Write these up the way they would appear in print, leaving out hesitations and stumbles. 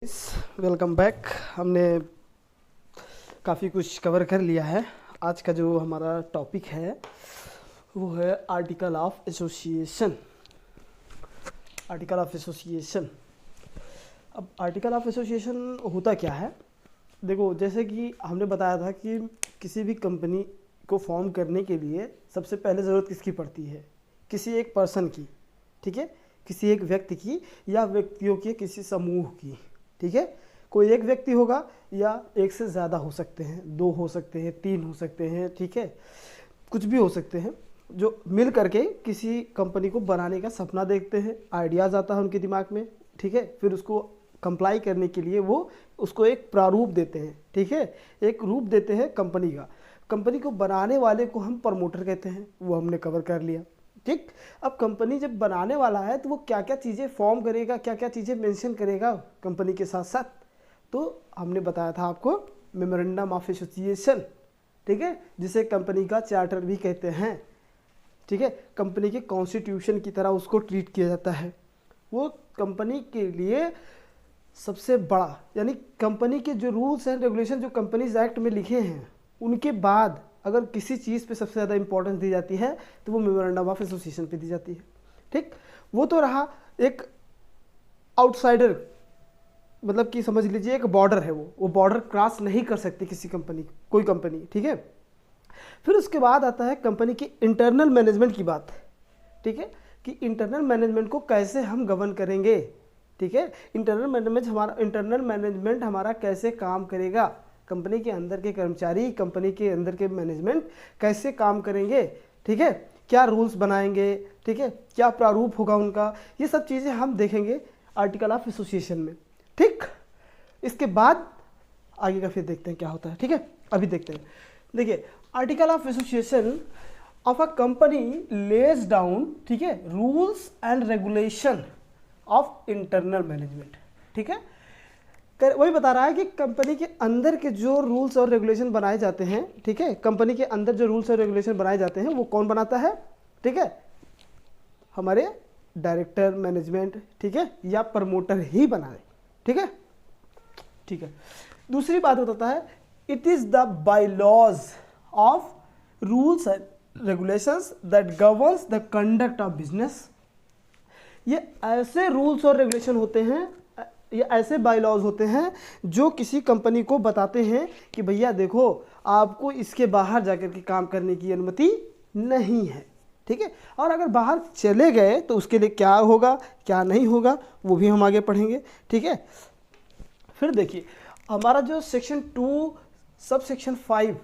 Welcome back. हमने काफ़ी कुछ कवर कर लिया है। आज का जो हमारा टॉपिक है वो है article of association. Article of association. अब आर्टिकल ऑफ एसोसिएशन होता क्या है? देखो, जैसे कि हमने बताया था कि किसी भी कंपनी को फॉर्म करने के लिए सबसे पहले ज़रूरत किसकी पड़ती है? किसी एक पर्सन की, ठीक है, किसी एक व्यक्ति की या व्यक्तियों के किसी समूह की, ठीक है। कोई एक व्यक्ति होगा या एक से ज़्यादा हो सकते हैं, 2 हो सकते हैं, 3 हो सकते हैं, ठीक है, कुछ भी हो सकते हैं, जो मिल करके किसी कंपनी को बनाने का सपना देखते हैं। आइडियाज़ आता है उनके दिमाग में, ठीक है, फिर उसको कंप्लाई करने के लिए वो उसको एक प्रारूप देते हैं, ठीक है, एक रूप देते हैं कंपनी का। कंपनी को बनाने वाले को हम प्रमोटर कहते हैं, वो हमने कवर कर लिया, ठीक। अब कंपनी जब बनाने वाला है तो वो क्या क्या चीज़ें फॉर्म करेगा, क्या क्या चीज़ें मेंशन करेगा कंपनी के साथ साथ, तो हमने बताया था आपको मेमोरेंडम ऑफ एसोसिएशन, ठीक है, जिसे कंपनी का चार्टर भी कहते हैं, ठीक है। कंपनी के कॉन्स्टिट्यूशन की तरह उसको ट्रीट किया जाता है। वो कंपनी के लिए सबसे बड़ा, यानी कंपनी के जो रूल्स एंड रेगुलेशन जो कंपनीज एक्ट में लिखे हैं उनके बाद अगर किसी चीज़ पे सबसे ज़्यादा इंपॉर्टेंस दी जाती है तो वो मेमोरेंडम ऑफ एसोसिएशन पे दी जाती है, ठीक। वो तो रहा एक आउटसाइडर, मतलब कि समझ लीजिए एक बॉर्डर है, वो बॉर्डर क्रॉस नहीं कर सकती किसी कंपनी, कोई कंपनी, ठीक है। फिर उसके बाद आता है कंपनी की इंटरनल मैनेजमेंट की बात, ठीक है, कि इंटरनल मैनेजमेंट को कैसे हम गवर्न करेंगे, ठीक है। इंटरनल मैनेजमेंट हमारा कैसे काम करेगा, कंपनी के अंदर के कर्मचारी, कंपनी के अंदर के मैनेजमेंट कैसे काम करेंगे, ठीक है, क्या रूल्स बनाएंगे, ठीक है, क्या प्रारूप होगा उनका, ये सब चीज़ें हम देखेंगे आर्टिकल ऑफ एसोसिएशन में, ठीक। इसके बाद आगे का फिर देखते हैं क्या होता है, ठीक है। अभी देखते हैं, देखिए, article of association of a company lays down, ठीक है, rules and regulation of internal management, ठीक है। वही बता रहा है कि कंपनी के अंदर के जो रूल्स और रेगुलेशन बनाए जाते हैं, ठीक है, कंपनी के अंदर जो रूल्स और रेगुलेशन बनाए जाते हैं वो कौन बनाता है, ठीक है, हमारे डायरेक्टर, मैनेजमेंट, ठीक है, या प्रमोटर ही बनाए, ठीक है, ठीक है। दूसरी बात बताता है, it is the bylaws of rules and regulations that governs the conduct of business. ये ऐसे रूल्स और रेगुलेशन होते हैं, ये ऐसे बायलॉज होते हैं जो किसी कंपनी को बताते हैं कि भैया देखो, आपको इसके बाहर जाकर के काम करने की अनुमति नहीं है, ठीक है। और अगर बाहर चले गए तो उसके लिए क्या होगा, क्या नहीं होगा, वो भी हम आगे पढ़ेंगे, ठीक है। फिर देखिए, हमारा जो section 2 sub section 5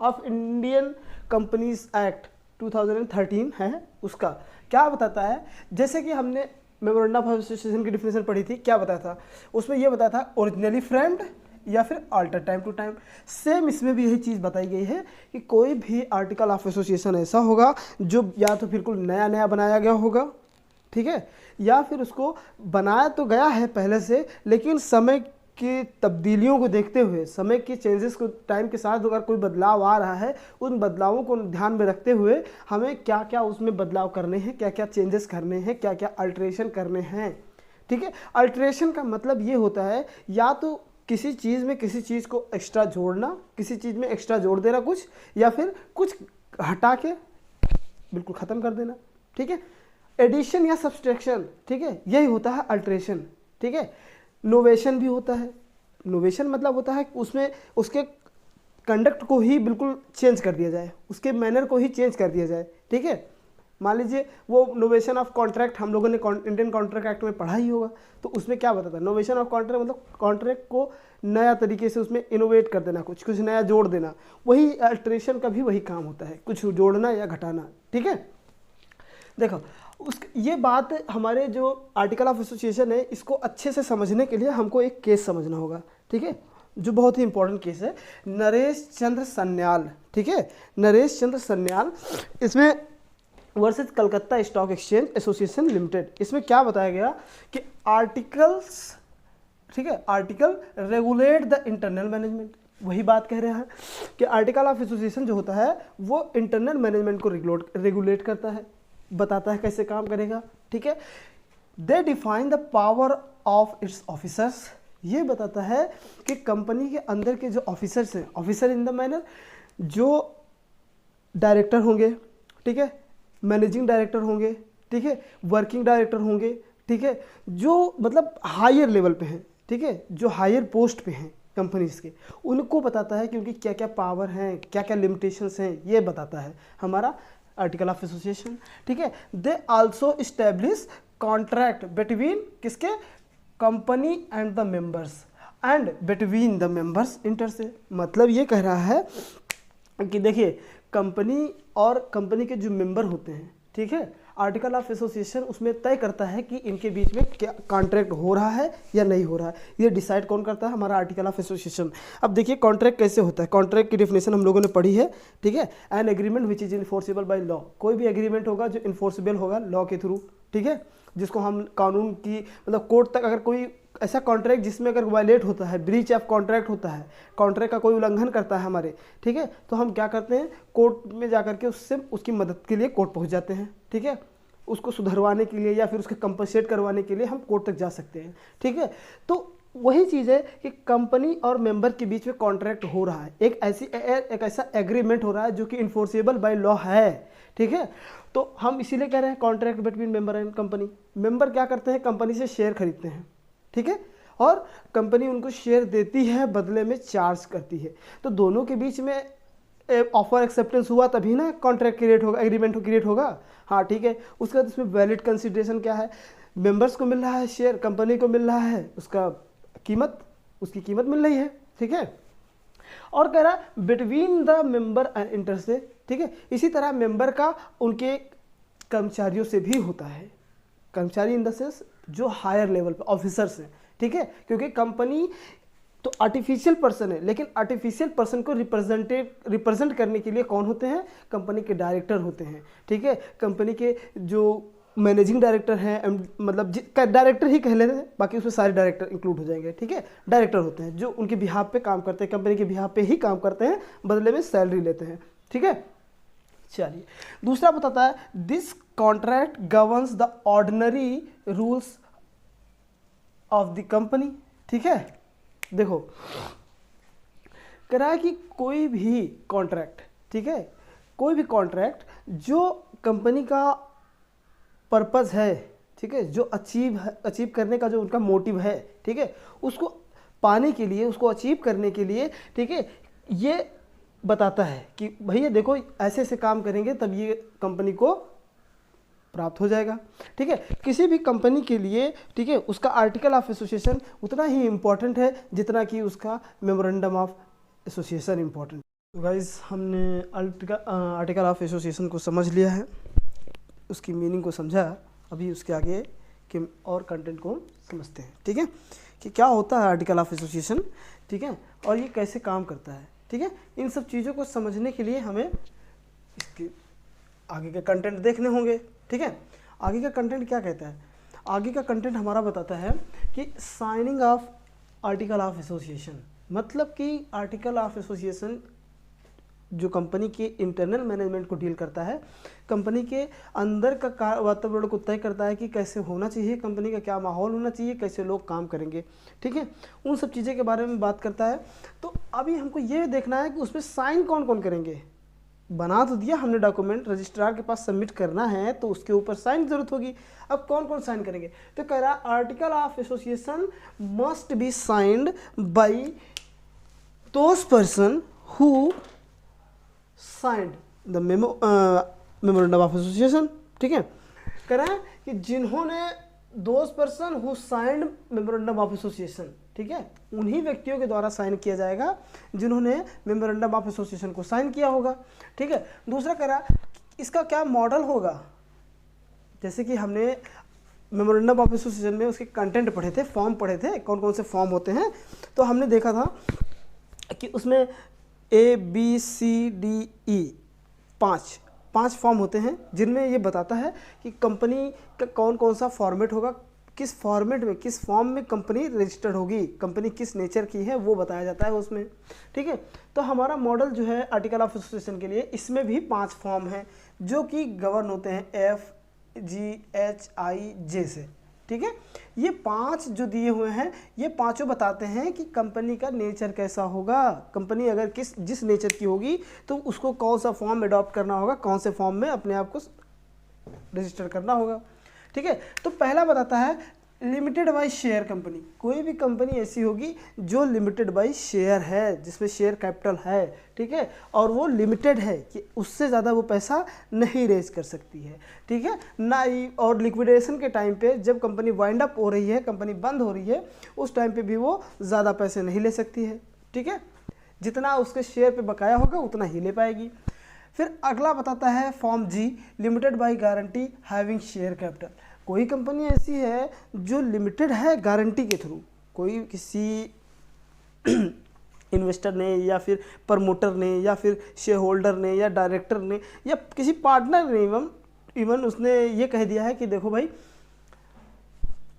of Indian companies act 2013 है, उसका क्या बताता है? जैसे कि हमने मेमोरेंडम ऑफ एसोसिएशन की डिफिनेशन पढ़ी थी, क्या बताया था उसमें? ये बताया था ओरिजिनली फ्रेम्ड या फिर alter time to time. Same इसमें भी यही चीज़ बताई गई है कि कोई भी आर्टिकल ऑफ एसोसिएशन ऐसा होगा जो या तो बिल्कुल नया नया बनाया गया होगा, ठीक है, या फिर उसको बनाया तो गया है पहले से, लेकिन समय की तब्दीलियों को देखते हुए, समय के चेंजेस को, टाइम के साथ अगर कोई बदलाव आ रहा है, उन बदलावों को ध्यान में रखते हुए हमें क्या क्या उसमें बदलाव करने हैं, क्या क्या चेंजेस करने हैं, क्या क्या अल्ट्रेशन करने हैं, ठीक है। अल्ट्रेशन का मतलब ये होता है या तो किसी चीज़ में किसी चीज़ को एक्स्ट्रा जोड़ना, किसी चीज़ में एक्स्ट्रा जोड़ देना कुछ, या फिर कुछ हटा के बिल्कुल ख़त्म कर देना, ठीक है। एडिशन या सब्सट्रैक्शन, ठीक है, यही होता है अल्ट्रेशन, ठीक है। नोवेशन भी होता है। नोवेशन मतलब होता है उसमें उसके कंडक्ट को ही बिल्कुल चेंज कर दिया जाए, उसके मैनर को ही चेंज कर दिया जाए, ठीक है। मान लीजिए वो नोवेशन ऑफ कॉन्ट्रैक्ट हम लोगों ने इंडियन कॉन्ट्रैक्ट एक्ट में पढ़ा ही होगा, तो उसमें क्या बताता है? नोवेशन ऑफ कॉन्ट्रैक्ट मतलब कॉन्ट्रैक्ट को नया तरीके से उसमें इनोवेट कर देना, कुछ कुछ नया जोड़ देना। वही अल्ट्रेशन का भी वही काम होता है, कुछ जोड़ना या घटाना, ठीक है। देखो, ये बात हमारे जो आर्टिकल ऑफ एसोसिएशन है, इसको अच्छे से समझने के लिए हमको एक केस समझना होगा, ठीक है, जो बहुत ही इंपॉर्टेंट केस है, नरेश चंद्र सन्याल, ठीक है, नरेश चंद्र सन्याल। इसमें versus Calcutta stock exchange association limited, इसमें क्या बताया गया कि आर्टिकल्स, ठीक है, article regulate the internal management. वही बात कह रहे हैं कि आर्टिकल ऑफ एसोसिएशन जो होता है वो इंटरनल मैनेजमेंट को रेगुलेट करता है, बताता है कैसे काम करेगा, ठीक है। दे define the power of its officers, ये बताता है कि कंपनी के अंदर के जो ऑफिसर्स हैं, ऑफिसर इन द मैनर जो डायरेक्टर होंगे, ठीक है, मैनेजिंग डायरेक्टर होंगे, ठीक है, वर्किंग डायरेक्टर होंगे, ठीक है, जो मतलब हायर लेवल पे हैं, ठीक है, जो हायर पोस्ट पे हैं कंपनीज के, उनको बताता है कि उनकी क्या क्या पावर हैं, क्या क्या लिमिटेशंस हैं, ये बताता है हमारा आर्टिकल ऑफ एसोसिएशन, ठीक है। They also establish contract between किसके, company and the members and between the members inter se. मतलब ये कह रहा है कि देखिए कंपनी और कंपनी के जो मेंबर होते हैं, ठीक है, आर्टिकल ऑफ एसोसिएशन उसमें तय करता है कि इनके बीच में क्या कॉन्ट्रैक्ट हो रहा है या नहीं हो रहा है। ये डिसाइड कौन करता है, हमारा आर्टिकल ऑफ एसोसिएशन। अब देखिए कॉन्ट्रैक्ट कैसे होता है, कॉन्ट्रैक्ट की डेफिनेशन हम लोगों ने पढ़ी है, ठीक है। An agreement which is enforceable by law, कोई भी एग्रीमेंट होगा जो इन्फोर्सेबल होगा लॉ के थ्रू, ठीक है, जिसको हम कानून की मतलब कोर्ट तक, अगर कोई ऐसा कॉन्ट्रैक्ट जिसमें अगर वायलेट होता है, ब्रीच ऑफ कॉन्ट्रैक्ट होता है, कॉन्ट्रैक्ट का कोई उल्लंघन करता है हमारे, ठीक है, तो हम क्या करते हैं, कोर्ट में जा करके उससे उसकी मदद के लिए कोर्ट पहुंच जाते हैं, ठीक है, उसको सुधरवाने के लिए या फिर उसके कंपनसेट करवाने के लिए हम कोर्ट तक जा सकते हैं, ठीक है। तो वही चीज़ है कि कंपनी और मेंबर के बीच में कॉन्ट्रैक्ट हो रहा है, एक ऐसा एग्रीमेंट हो रहा है जो कि इन्फोर्सेबल बाय लॉ है, ठीक है। तो हम इसीलिए कह रहे हैं contract between member and company. Member क्या करते हैं, कंपनी से शेयर खरीदते हैं, ठीक है, और कंपनी उनको शेयर देती है, बदले में चार्ज करती है। तो दोनों के बीच में ऑफर एक्सेप्टेंस हुआ तभी ना कॉन्ट्रैक्ट क्रिएट होगा, एग्रीमेंट क्रिएट होगा, हाँ ठीक है। उसके बाद इसमें वैलिड कंसिडरेशन क्या है, मेंबर्स को मिल रहा है शेयर, कंपनी को मिल रहा है उसका कीमत, उसकी कीमत मिल रही है, ठीक है। और कह रहा है between the member and inter से, ठीक है। इसी तरह मेंबर का उनके कर्मचारियों से भी होता है, कर्मचारी इन द सेंस जो हायर लेवल पे ऑफिसर्स हैं, ठीक है, क्योंकि कंपनी तो आर्टिफिशियल पर्सन है, लेकिन आर्टिफिशियल पर्सन को रिप्रेजेंट करने के लिए कौन होते हैं, कंपनी के डायरेक्टर होते हैं, ठीक है। कंपनी के जो मैनेजिंग डायरेक्टर हैं, मतलब डायरेक्टर ही कह लेते हैं, बाकी उसमें सारे डायरेक्टर इंक्लूड हो जाएंगे, ठीक है। डायरेक्टर होते हैं जो उनके बिहाफ पे काम करते हैं, कंपनी के बिहाफ पे ही काम करते हैं, बदले में सैलरी लेते हैं, ठीक है। चलिए दूसरा बताता है this contract governs the ordinary rules of the company, ठीक है। देखो कह रहा है कि कोई भी कॉन्ट्रैक्ट, ठीक है, कोई भी कॉन्ट्रैक्ट जो कंपनी का पर्पस है, ठीक है, जो अचीव करने का जो उनका मोटिव है, ठीक है, उसको पाने के लिए, उसको अचीव करने के लिए, ठीक है, ये बताता है कि भैया देखो ऐसे ऐसे काम करेंगे तब ये कंपनी को प्राप्त हो जाएगा, ठीक है। किसी भी कंपनी के लिए, ठीक है, उसका आर्टिकल ऑफ एसोसिएशन उतना ही इम्पोर्टेंट है जितना कि उसका मेमोरेंडम ऑफ एसोसिएशन इम्पोर्टेंट। तो गाइस हमने आर्टिकल ऑफ एसोसिएशन को समझ लिया है, उसकी मीनिंग को समझा, अभी उसके आगे के और कंटेंट को समझते हैं, ठीक है, कि क्या होता है आर्टिकल ऑफ एसोसिएशन, ठीक है, और ये कैसे काम करता है, ठीक है। इन सब चीज़ों को समझने के लिए हमें इसके आगे के कंटेंट देखने होंगे, ठीक है। आगे का कंटेंट क्या कहता है, आगे का कंटेंट हमारा बताता है कि signing off article of association, मतलब कि आर्टिकल ऑफ एसोसिएशन जो कंपनी के इंटरनल मैनेजमेंट को डील करता है, कंपनी के अंदर का वातावरण को तय करता है कि कैसे होना चाहिए, कंपनी का क्या माहौल होना चाहिए, कैसे लोग काम करेंगे, ठीक है, उन सब चीज़ें के बारे में बात करता है। तो अभी हमको ये देखना है कि उसमें साइन कौन कौन करेंगे। बना तो दिया हमने डॉक्यूमेंट, रजिस्ट्रार के पास सबमिट करना है तो उसके ऊपर साइन की जरूरत होगी। अब कौन कौन साइन करेंगे, तो कह रहा है article of association must be signed by those person who signed the memorandum of association, ठीक है। कह रहा है कि जिन्होंने those person who signed memorandum of association, ठीक है, उन्हीं व्यक्तियों के द्वारा साइन किया जाएगा जिन्होंने मेमोरेंडम ऑफ एसोसिएशन को साइन किया होगा, ठीक है। दूसरा कह रहा इसका क्या मॉडल होगा, जैसे कि हमने मेमोरेंडम ऑफ एसोसिएशन में उसके कंटेंट पढ़े थे, फॉर्म पढ़े थे, कौन कौन से फॉर्म होते हैं, तो हमने देखा था कि उसमें ABCDE पाँच फॉर्म होते हैं, जिनमें ये बताता है कि कंपनी का कौन कौन सा फॉर्मेट होगा, किस फॉर्मेट में, किस फॉर्म में कंपनी रजिस्टर्ड होगी, कंपनी किस नेचर की है वो बताया जाता है उसमें, ठीक है। तो हमारा मॉडल जो है आर्टिकल ऑफ एसोसिएशन के लिए, इसमें भी 5 फॉर्म हैं जो कि गवर्न होते हैं FGHIJ से, ठीक है। ये 5 जो दिए हुए हैं, ये पांचों बताते हैं कि कंपनी का नेचर कैसा होगा। कंपनी अगर जिस नेचर की होगी तो उसको कौन सा फॉर्म अडॉप्ट करना होगा, कौन से फॉर्म में अपने आप को रजिस्टर करना होगा, ठीक है। तो पहला बताता है लिमिटेड बाय शेयर कंपनी। कोई भी कंपनी ऐसी होगी जो लिमिटेड बाय शेयर है, जिसमें शेयर कैपिटल है, ठीक है, और वो लिमिटेड है कि उससे ज़्यादा वो पैसा नहीं रेज कर सकती है, ठीक है ना। और लिक्विडेशन के टाइम पे जब कंपनी वाइंड अप हो रही है, कंपनी बंद हो रही है, उस टाइम पे भी वो ज़्यादा पैसे नहीं ले सकती है, ठीक है। जितना उसके शेयर पे बकाया होगा उतना ही ले पाएगी। फिर अगला बताता है फॉर्म जी, limited by guarantee having share capital. कोई कंपनी ऐसी है जो लिमिटेड है गारंटी के थ्रू, कोई किसी इन्वेस्टर ने या फिर प्रमोटर ने या फिर शेयर होल्डर ने या डायरेक्टर ने या किसी पार्टनर ने इवन उसने ये कह दिया है कि देखो भाई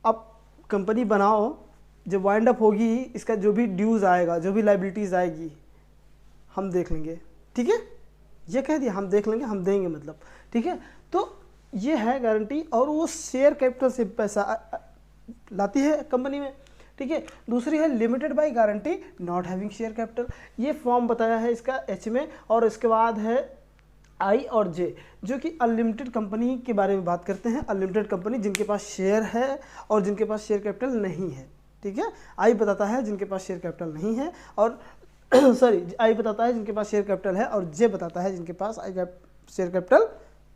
अब कंपनी बनाओ, जब वाइंड अप होगी इसका जो भी ड्यूज़ आएगा, जो भी लाइबिलिटीज़ आएगी हम देख लेंगे, ठीक है। ये कह दिया हम देख लेंगे, हम देंगे मतलब, ठीक है। तो ये है गारंटी, और वो शेयर कैपिटल से पैसा लाती है कंपनी में, ठीक है। दूसरी है limited by guarantee not having share capital. ये फॉर्म बताया है इसका एच में, और इसके बाद है आई और जे, जो कि अनलिमिटेड कंपनी के बारे में बात करते हैं। अनलिमिटेड कंपनी जिनके पास शेयर है और जिनके पास शेयर कैपिटल नहीं है, ठीक है। आई बताता है जिनके पास शेयर कैपिटल नहीं है, और सॉरी आई बताता है जिनके पास शेयर कैपिटल है, और जे बताता है जिनके पास शेयर कैपिटल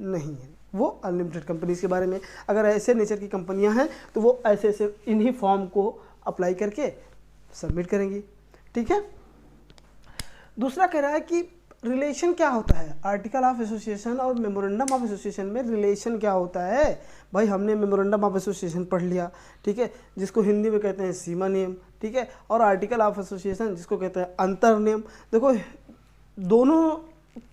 नहीं है। वो अनलिमिटेड कंपनीज के बारे में, अगर ऐसे नेचर की कंपनियां हैं तो वो ऐसे ऐसे इन्हीं फॉर्म को अप्लाई करके सबमिट करेंगी, ठीक है। दूसरा कह रहा है कि रिलेशन क्या होता है आर्टिकल ऑफ एसोसिएशन और मेमोरेंडम ऑफ एसोसिएशन में। रिलेशन क्या होता है भाई, हमने मेमोरेंडम ऑफ एसोसिएशन पढ़ लिया, ठीक है, जिसको हिंदी में कहते हैं सीमा नियम, ठीक है, और आर्टिकल ऑफ एसोसिएशन जिसको कहते हैं अंतर नियम। देखो दोनों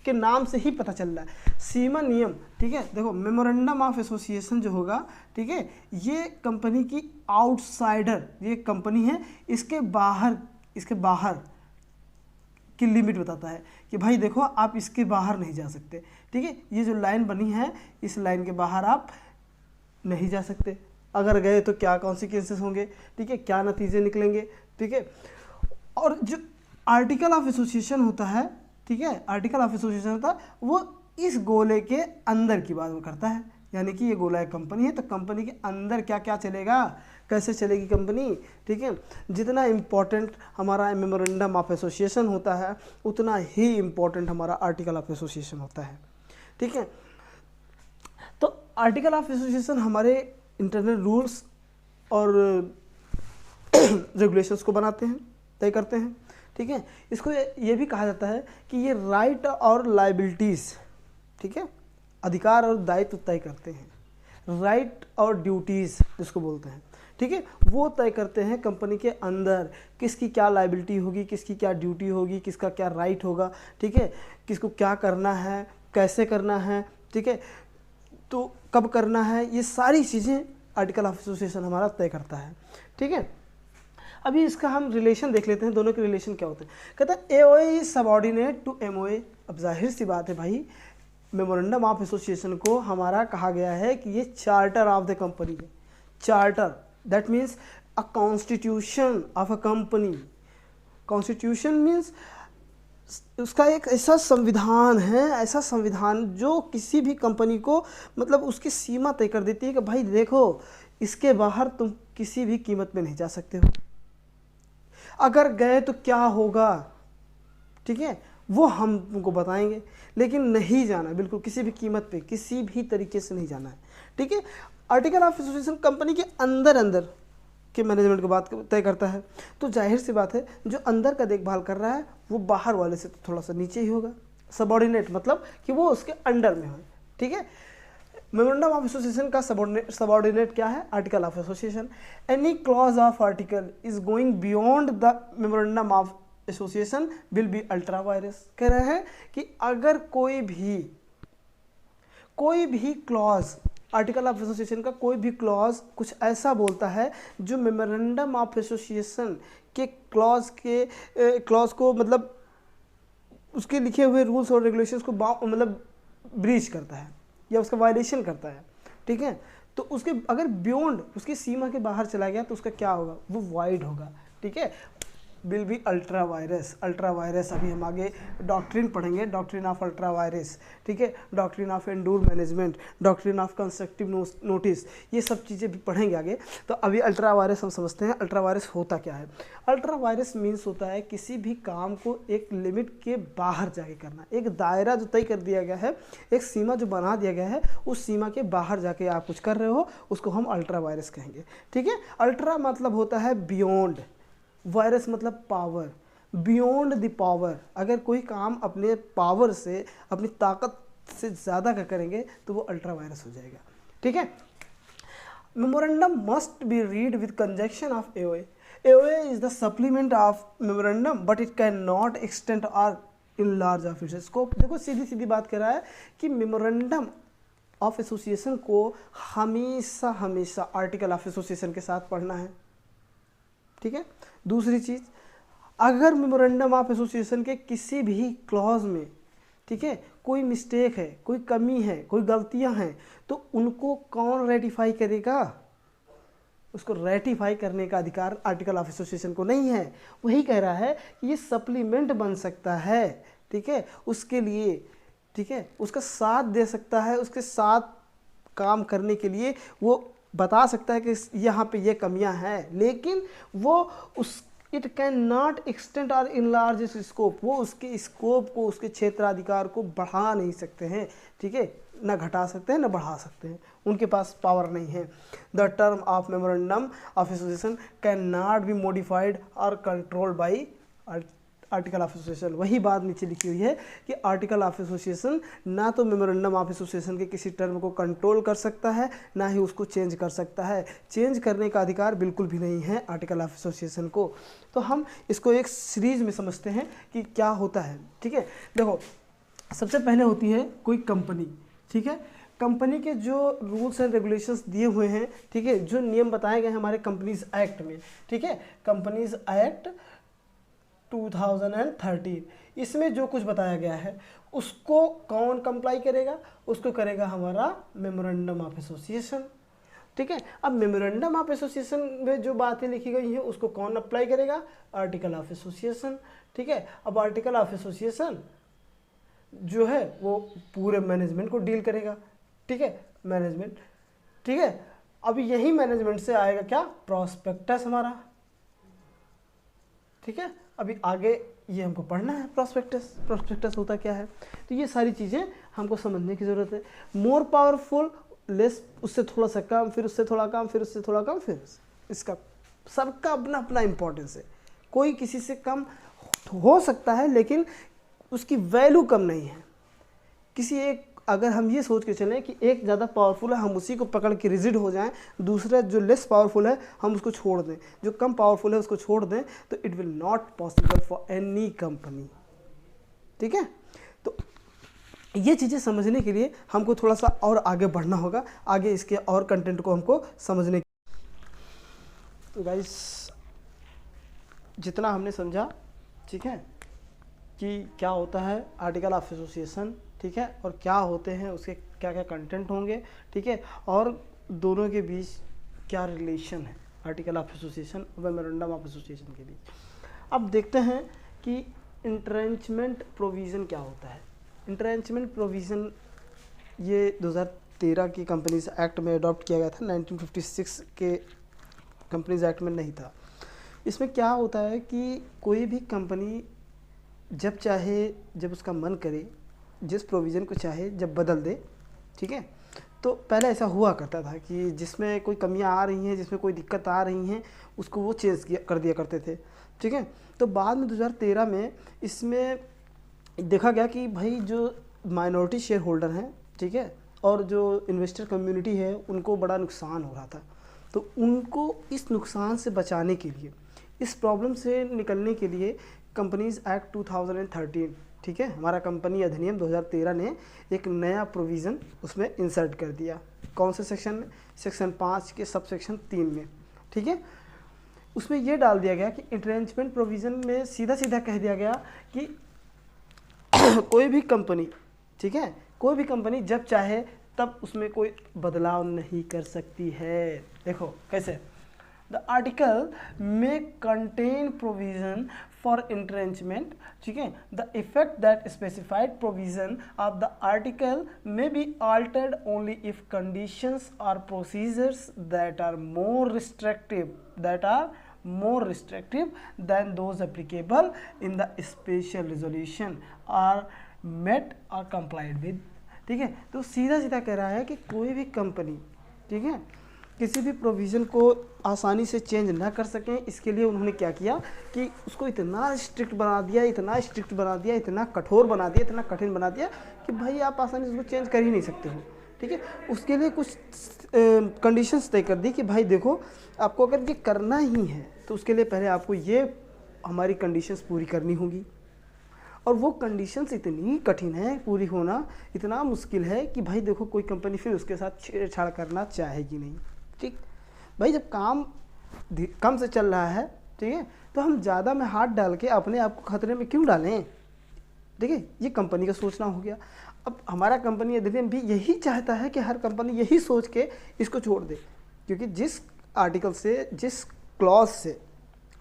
के नाम से ही पता चल रहा है सीमा नियम, ठीक है। देखो मेमोरेंडम ऑफ एसोसिएशन जो होगा, ठीक है, ये कंपनी की आउटसाइडर, ये कंपनी है, इसके बाहर की लिमिट बताता है कि भाई देखो आप इसके बाहर नहीं जा सकते, ठीक है। ये जो लाइन बनी है इस लाइन के बाहर आप नहीं जा सकते, अगर गए तो क्या कॉन्सिक्वेंसेस होंगे, ठीक है, क्या नतीजे निकलेंगे, ठीक है। और जो आर्टिकल ऑफ एसोसिएशन होता है, ठीक है, आर्टिकल ऑफ एसोसिएशन होता है वो इस गोले के अंदर की बात करता है। यानी कि ये गोला एक कंपनी है, तो कंपनी के अंदर क्या क्या चलेगा, कैसे चलेगी कंपनी, ठीक है। जितना इम्पोर्टेंट हमारा मेमोरेंडम ऑफ एसोसिएशन होता है उतना ही इम्पोर्टेंट हमारा आर्टिकल ऑफ एसोसिएशन होता है, ठीक है। तो आर्टिकल ऑफ एसोसिएशन हमारे इंटरनल रूल्स और रेगुलेशंस को बनाते हैं, तय करते हैं, ठीक है। इसको ये भी कहा जाता है कि ये राइट और लाइबिलिटीज़, ठीक है, अधिकार और दायित्व तय करते हैं। राइट और ड्यूटीज़ जिसको बोलते हैं, ठीक है, वो तय करते हैं कंपनी के अंदर किसकी क्या लाइबिलिटी होगी, किसकी क्या ड्यूटी होगी, किसका क्या राइट होगा, ठीक है, किसको क्या करना है, कैसे करना है, ठीक है, तो कब करना है, ये सारी चीज़ें आर्टिकल ऑफ एसोसिएशन हमारा तय करता है, ठीक है। अभी इसका हम रिलेशन देख लेते हैं, दोनों के रिलेशन क्या होते हैं। कहता है AOA is subordinate to MOA. अब जाहिर सी बात है भाई, मेमोरेंडम ऑफ एसोसिएशन को हमारा कहा गया है कि ये चार्टर ऑफ द कंपनी है। Charter that means a constitution of a company. Constitution means उसका एक ऐसा संविधान है, ऐसा संविधान जो किसी भी कंपनी को मतलब उसकी सीमा तय कर देती है कि भाई देखो इसके बाहर तुम किसी भी कीमत में नहीं जा सकते हो, अगर गए तो क्या होगा, ठीक है, वो हम तुमको बताएंगे, लेकिन नहीं जाना बिल्कुल किसी भी कीमत पे, किसी भी तरीके से नहीं जाना है, ठीक है। आर्टिकल ऑफ एसोसिएशन कंपनी के अंदर के मैनेजमेंट की बात तय करता है, तो जाहिर सी बात है जो अंदर का देखभाल कर रहा है वो बाहर वाले से तो थोड़ा सा नीचे ही होगा। सबऑर्डिनेट मतलब कि वो उसके अंडर में हो, ठीक है। मेमोरेंडम ऑफ एसोसिएशन का सबऑर्डिनेट क्या है, article of association. Any clause of article is going beyond the memorandum of association will be ultra vires. कह रहे हैं कि अगर कोई भी क्लॉज, आर्टिकल ऑफ एसोसिएशन का कोई भी क्लॉज कुछ ऐसा बोलता है जो मेमोरेंडम ऑफ एसोसिएशन के क्लॉज को मतलब उसके लिखे हुए रूल्स और रेगुलेशंस को मतलब ब्रीच करता है या उसका वायलेशन करता है, ठीक है, तो उसके अगर बियॉन्ड उसकी सीमा के बाहर चला गया तो उसका क्या होगा, वो वाइड होगा, ठीक है। Will be ultra vires. Ultra vires अभी हम आगे डॉक्ट्रिन पढ़ेंगे, डॉक्ट्रिन ऑफ अल्ट्रा वायरस, ठीक है, doctrine of indoor management, doctrine of constructive notice, ये सब चीज़ें भी पढ़ेंगे आगे। तो अभी अल्ट्रा वायरस हम समझते हैं अल्ट्रा वायरस होता क्या है। अल्ट्रा वायरस मीन्स होता है किसी भी काम को एक लिमिट के बाहर जाके करना, एक दायरा जो तय कर दिया गया है, एक सीमा जो बना दिया गया है, उस सीमा के बाहर जाके आप कुछ कर रहे हो, उसको हम अल्ट्रा वायरस कहेंगे, ठीक है। अल्ट्रा मतलब होता है बियॉन्ड, वायरस मतलब पावर, बियॉन्ड द पावर। अगर कोई काम अपने पावर से, अपनी ताकत से ज़्यादा का करेंगे तो वो अल्ट्रा वायरस हो जाएगा, ठीक है। Memorandum must be read with conjunction of AOA. AOA is the supplement of memorandum but it can not extend or enlarge of its scope. देखो सीधी सीधी बात कर रहा है कि मेमोरेंडम ऑफ एसोसिएशन को हमेशा हमेशा आर्टिकल ऑफ एसोसिएशन के साथ पढ़ना है, ठीक है। दूसरी चीज़, अगर मेमोरेंडम ऑफ एसोसिएशन के किसी भी क्लॉज में, ठीक है, कोई मिस्टेक है, कोई कमी है, कोई गलतियां हैं, तो उनको कौन रेटिफाई करेगा? उसको रेटिफाई करने का अधिकार आर्टिकल ऑफ एसोसिएशन को नहीं है। वही कह रहा है कि ये सप्लीमेंट बन सकता है, ठीक है, उसके लिए, ठीक है, उसका साथ दे सकता है, उसके साथ काम करने के लिए वो बता सकता है कि यहाँ पे ये कमियां हैं, लेकिन वो उस इट कैन नॉट एक्सटेंड और इनलार्ज इस स्कोप, वो उसके स्कोप को, उसके क्षेत्राधिकार को बढ़ा नहीं सकते हैं, ठीक है, ना घटा सकते हैं ना बढ़ा सकते हैं, उनके पास पावर नहीं है। The term of memorandum of association can not be modified or controlled by article of association. वही बात नीचे लिखी हुई है कि आर्टिकल ऑफ एसोसिएशन ना तो मेमोरेंडम ऑफ एसोसिएशन के किसी टर्म को कंट्रोल कर सकता है, ना ही उसको चेंज कर सकता है। चेंज करने का अधिकार बिल्कुल भी नहीं है आर्टिकल ऑफ एसोसिएशन को। तो हम इसको एक सीरीज में समझते हैं कि क्या होता है, ठीक है। देखो सबसे पहले होती है कोई कंपनी, ठीक है, कंपनी के जो रूल्स एंड रेगुलेशंस दिए हुए हैं, ठीक है, जो नियम बताए गए हैं हमारे कंपनीज एक्ट में, ठीक है, कंपनीज एक्ट 2013, इसमें जो कुछ बताया गया है उसको कौन कंप्लाई करेगा? उसको करेगा हमारा मेमोरेंडम ऑफ एसोसिएशन, ठीक है। अब मेमोरेंडम ऑफ एसोसिएशन में जो बातें लिखी गई हैं उसको कौन अप्लाई करेगा? आर्टिकल ऑफ एसोसिएशन, ठीक है। अब आर्टिकल ऑफ एसोसिएशन जो है वो पूरे मैनेजमेंट को डील करेगा, ठीक है, मैनेजमेंट, ठीक है। अब यही मैनेजमेंट से आएगा क्या? प्रॉस्पेक्टस हमारा, ठीक है। अभी आगे ये हमको पढ़ना है प्रॉस्पेक्टस, प्रॉस्पेक्टस होता क्या है, तो ये सारी चीज़ें हमको समझने की ज़रूरत है। मोर पावरफुल, लेस, उससे थोड़ा सा कम, फिर उससे थोड़ा कम, फिर उससे थोड़ा कम, फिर इसका सबका अपना अपना इम्पोर्टेंस है। कोई किसी से कम हो सकता है लेकिन उसकी वैल्यू कम नहीं है। किसी एक, अगर हम ये सोच के चलें कि एक ज़्यादा पावरफुल है हम उसी को पकड़ के रिजिड हो जाएं, दूसरा जो लेस पावरफुल है हम उसको छोड़ दें, जो कम पावरफुल है उसको छोड़ दें, तो it will not possible for any company, ठीक है। तो ये चीज़ें समझने के लिए हमको थोड़ा सा और आगे बढ़ना होगा, आगे इसके और कंटेंट को हमको समझने। तो गाइस जितना हमने समझा, ठीक है, कि क्या होता है आर्टिकल ऑफ एसोसिएशन, ठीक है, और क्या होते हैं उसके क्या क्या कंटेंट होंगे, ठीक है, और दोनों के बीच क्या रिलेशन है आर्टिकल ऑफ एसोसिएशन और मेमोरेंडम ऑफ एसोसिएशन के बीच। अब देखते हैं कि इंट्रेंचमेंट प्रोविज़न क्या होता है। इंट्रेंचमेंट प्रोविज़न ये 2013 की कंपनीज एक्ट में अडॉप्ट किया गया था, 1956 के कंपनीज एक्ट में नहीं था। इसमें क्या होता है कि कोई भी कंपनी जब चाहे, जब उसका मन करे, जिस प्रोविज़न को चाहे जब बदल दे, ठीक है। तो पहले ऐसा हुआ करता था कि जिसमें कोई कमियां आ रही हैं, जिसमें कोई दिक्कत आ रही हैं, उसको वो चेंज कर दिया करते थे, ठीक है। तो बाद में 2013 में इसमें देखा गया कि भाई जो माइनॉरिटी शेयर होल्डर हैं, ठीक है, और जो इन्वेस्टर कम्युनिटी है उनको बड़ा नुकसान हो रहा था। तो उनको इस नुकसान से बचाने के लिए, इस प्रॉब्लम से निकलने के लिए कंपनीज एक्ट 2013, ठीक है, हमारा कंपनी अधिनियम 2013 ने एक नया प्रोविज़न उसमें इंसर्ट कर दिया। कौन से सेक्शन में? सेक्शन 5 के सब सेक्शन 3 में, ठीक है। उसमें ये डाल दिया गया कि इंट्रेंचमेंट प्रोविज़न में सीधा सीधा कह दिया गया कि कोई भी कंपनी, ठीक है, कोई भी कंपनी जब चाहे तब उसमें कोई बदलाव नहीं कर सकती है। देखो कैसे, the article may contain provision for entrenchment, ठीक है, the effect that specified provision of the article may be altered only if conditions or procedures that are more restrictive than those applicable in the special resolution are met or complied with। ठीक है, तो सीधा सीधा कह रहा है कि कोई भी कंपनी, ठीक है, किसी भी प्रोविज़न को आसानी से चेंज ना कर सकें, इसके लिए उन्होंने क्या किया कि उसको इतना स्ट्रिक्ट बना दिया, इतना कठोर बना दिया, इतना कठिन बना दिया कि भाई आप आसानी से उसको चेंज कर ही नहीं सकते हो। ठीक है, उसके लिए कुछ कंडीशंस तय कर दी कि भाई देखो, आपको अगर ये करना ही है तो उसके लिए पहले आपको ये हमारी कंडीशंस पूरी करनी होगी, और वो कंडीशंस इतनी कठिन है, पूरी होना इतना मुश्किल है कि भाई देखो कोई कंपनी फिर उसके साथ छेड़छाड़ करना चाहेगी नहीं। ठीक भाई, जब काम कम से चल रहा है, ठीक है, तो हम ज़्यादा में हाथ डाल के अपने आप को खतरे में क्यों डालें। ठीक है, ये कंपनी का सोचना हो गया। अब हमारा कंपनी अधिनियम भी यही चाहता है कि हर कंपनी यही सोच के इसको छोड़ दे, क्योंकि जिस आर्टिकल से, जिस क्लॉज से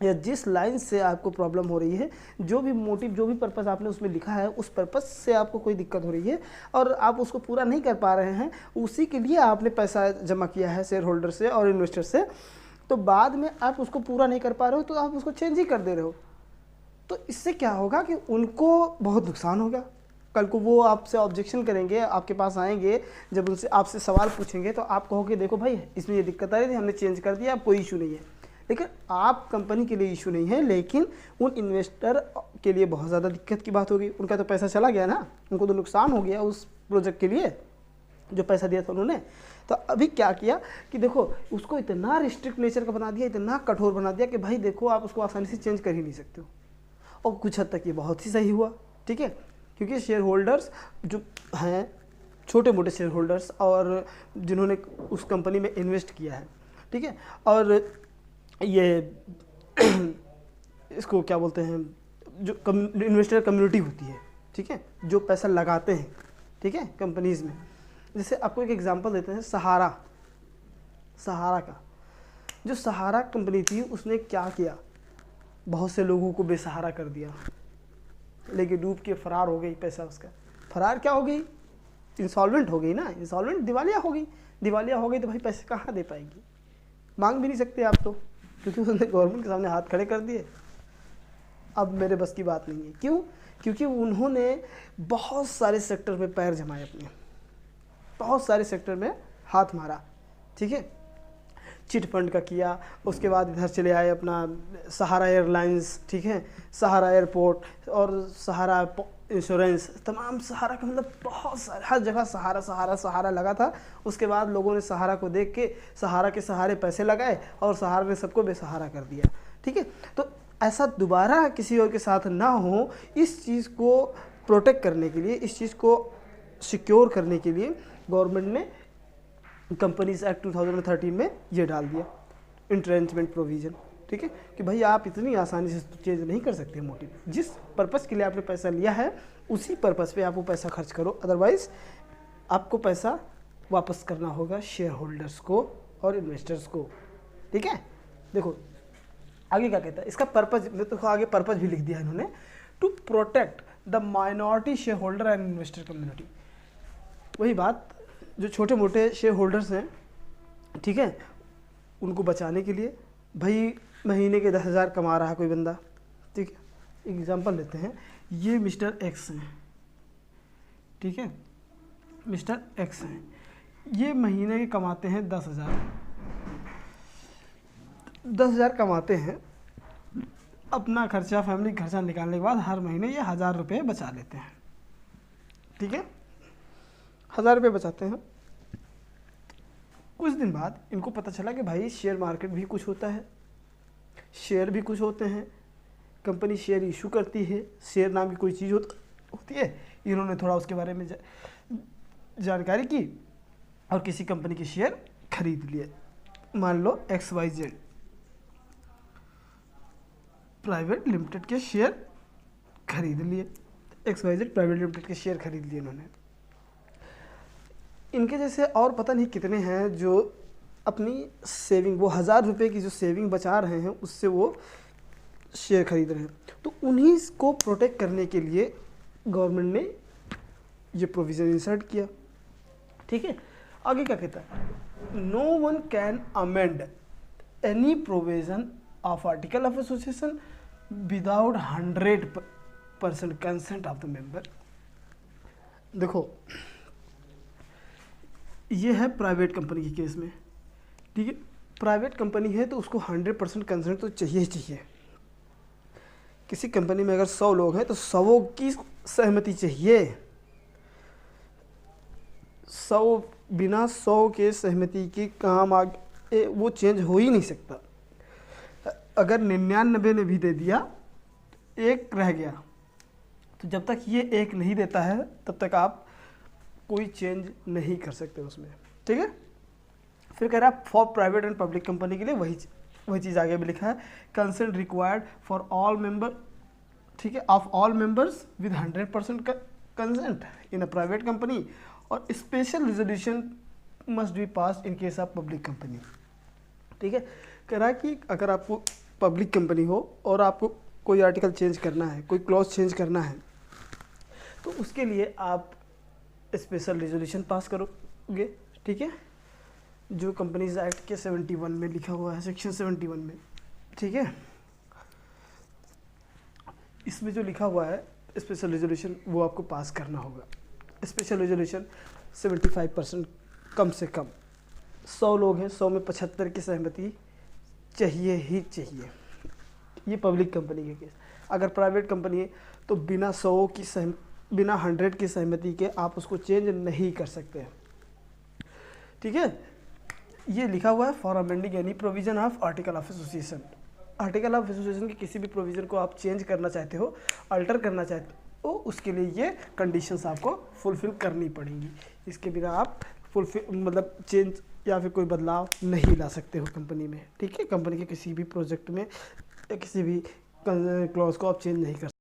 या जिस लाइन से आपको प्रॉब्लम हो रही है, जो भी मोटिव, जो भी पर्पस आपने उसमें लिखा है, उस पर्पस से आपको कोई दिक्कत हो रही है और आप उसको पूरा नहीं कर पा रहे हैं, उसी के लिए आपने पैसा जमा किया है शेयर होल्डर से और इन्वेस्टर से, तो बाद में आप उसको पूरा नहीं कर पा रहे हो तो आप उसको चेंज ही कर दे रहे हो। तो इससे क्या होगा कि उनको बहुत नुकसान होगा। कल को वो आपसे ऑब्जेक्शन करेंगे, आपके पास आएंगे, जब उनसे आपसे सवाल पूछेंगे तो आप कहोगे देखो भाई इसमें ये दिक्कत आ रही थी, हमने चेंज कर दिया, अब कोई इशू नहीं है। लेकिन आप कंपनी के लिए इशू नहीं है, लेकिन उन इन्वेस्टर के लिए बहुत ज़्यादा दिक्कत की बात होगी। उनका तो पैसा चला गया ना, उनको तो नुकसान हो गया उस प्रोजेक्ट के लिए जो पैसा दिया था उन्होंने। तो अभी क्या किया कि देखो उसको इतना रिस्ट्रिक्ट नेचर का बना दिया, इतना कठोर बना दिया कि भाई देखो आप उसको आसानी से चेंज कर ही नहीं सकते हो। और कुछ हद तक ये बहुत ही सही हुआ। ठीक है, क्योंकि शेयर होल्डर्स जो हैं, छोटे मोटे शेयर होल्डर्स और जिन्होंने उस कंपनी में इन्वेस्ट किया है, ठीक है, और ये इसको क्या बोलते हैं, जो इन्वेस्टर कम्युनिटी होती है, ठीक है, जो पैसा लगाते हैं, ठीक है, कंपनीज़ में। जैसे आपको एक एग्जांपल देते हैं, सहारा का, जो सहारा कंपनी थी उसने क्या किया, बहुत से लोगों को बेसहारा कर दिया, लेकिन डूब के फरार हो गई। पैसा उसका फरार क्या हो गई, इंसॉल्वेंट हो गई ना, इंसॉल्वेंट, दिवालिया हो गई। दिवालिया हो गई तो भाई पैसे कहाँ दे पाएगी, मांग भी नहीं सकते आप तो, क्योंकि उसने गवर्नमेंट के सामने हाथ खड़े कर दिए। अब मेरे बस की बात नहीं है। क्यों? क्योंकि उन्होंने बहुत सारे सेक्टर में पैर जमाए, अपने बहुत सारे सेक्टर में हाथ मारा। ठीक है, चिट फंड का किया, उसके बाद इधर चले आए अपना सहारा एयरलाइंस, ठीक है, सहारा एयरपोर्ट और सहारा इंश्योरेंस, तमाम सहारा का मतलब बहुत सारे, हर जगह सहारा सहारा सहारा लगा था। उसके बाद लोगों ने सहारा को देख के सहारा के सहारे पैसे लगाए और सहारा ने सबको बेसहारा कर दिया। ठीक है, तो ऐसा दोबारा किसी और के साथ ना हो, इस चीज़ को प्रोटेक्ट करने के लिए, इस चीज़ को सिक्योर करने के लिए गवर्नमेंट ने कंपनीज एक्ट 2013 में ये डाल दिया, इंट्रेंचमेंट प्रोविज़न। ठीक है, कि भाई आप इतनी आसानी से चेंज नहीं कर सकते मोटिव, जिस पर्पस के लिए आपने पैसा लिया है उसी पर्पस पे आप वो पैसा खर्च करो, अदरवाइज आपको पैसा वापस करना होगा शेयर होल्डर्स को और इन्वेस्टर्स को। ठीक है, देखो आगे क्या कहता है इसका पर्पज, तो आगे पर्पज भी लिख दिया इन्होंने, to protect the minority share holder and investor community. वही बात, जो छोटे मोटे शेयर होल्डर्स हैं, ठीक है, उनको बचाने के लिए। भाई महीने के 10,000 कमा रहा है कोई बंदा, ठीक है, एग्जांपल लेते हैं, ये मिस्टर एक्स हैं, ठीक है, मिस्टर एक्स हैं, ये महीने के कमाते हैं 10,000 कमाते हैं। अपना खर्चा, फैमिली खर्चा निकालने के बाद हर महीने ये 1,000 रुपये बचा लेते हैं। ठीक है, 1,000 रुपये बचाते हैं। कुछ दिन बाद इनको पता चला कि भाई शेयर मार्केट भी कुछ होता है, शेयर भी कुछ होते हैं, कंपनी शेयर इशू करती है, शेयर नाम की कोई चीज़ होती है। इन्होंने थोड़ा उसके बारे में जानकारी की और किसी कंपनी के शेयर खरीद लिए। मान लो XYZ प्राइवेट लिमिटेड के शेयर खरीद लिए, XYZ प्राइवेट लिमिटेड के शेयर खरीद लिए इन्होंने। इनके जैसे और पता नहीं कितने हैं जो अपनी सेविंग, वो 1000 रुपये की जो सेविंग बचा रहे हैं उससे वो शेयर खरीद रहे हैं। तो उन्हीं को प्रोटेक्ट करने के लिए गवर्नमेंट ने ये प्रोविज़न इंसर्ट किया। ठीक है, आगे क्या कहता है, no one can amend any provision of article of association without 100% consent of the member. देखो ये है प्राइवेट कंपनी के केस में, ठीक है, प्राइवेट कंपनी है तो उसको 100% कंसेंट तो चाहिए ही चाहिए। किसी कंपनी में अगर 100 लोग हैं तो 100 की सहमति चाहिए। 100 बिना 100 के सहमति के काम आगे वो चेंज हो ही नहीं सकता। अगर 99 ने भी दे दिया, एक रह गया, तो जब तक ये एक नहीं देता है तब तक आप कोई चेंज नहीं कर सकते उसमें। ठीक है, फिर कह रहा है for private and public company के लिए वही चीज़ आगे भी लिखा है, consent required for all member, ठीक है, of all members with 100% consent in a private company, और special resolution must be pass in case of public company. ठीक है, कह रहा है कि अगर आपको पब्लिक कंपनी हो और आपको कोई आर्टिकल चेंज करना है, कोई क्लॉज चेंज करना है, तो उसके लिए आप स्पेशल रिजोल्यूशन पास करोगे। ठीक है, जो कंपनीज एक्ट के 71 में लिखा हुआ है, सेक्शन 71 में। ठीक है, इसमें जो लिखा हुआ है स्पेशल रिजोल्यूशन वो आपको पास करना होगा। स्पेशल रिजोल्यूशन 75% कम से कम, 100 लोग हैं, 100 में 75 की सहमति चाहिए ही चाहिए। ये पब्लिक कंपनी के केस। अगर प्राइवेट कंपनी है तो बिना 100 की सहमति के आप उसको चेंज नहीं कर सकते हैं। ठीक है, ये लिखा हुआ है for amending any provision of article of association. Article of association के किसी भी प्रोविजन को आप चेंज करना चाहते हो, अल्टर करना चाहते हो, उसके लिए ये कंडीशंस आपको फुलफिल करनी पड़ेंगी। इसके बिना आप मतलब चेंज या फिर कोई बदलाव नहीं ला सकते हो कंपनी में। ठीक है, कंपनी के किसी भी प्रोजेक्ट में या किसी भी क्लॉज को आप चेंज नहीं कर सकते।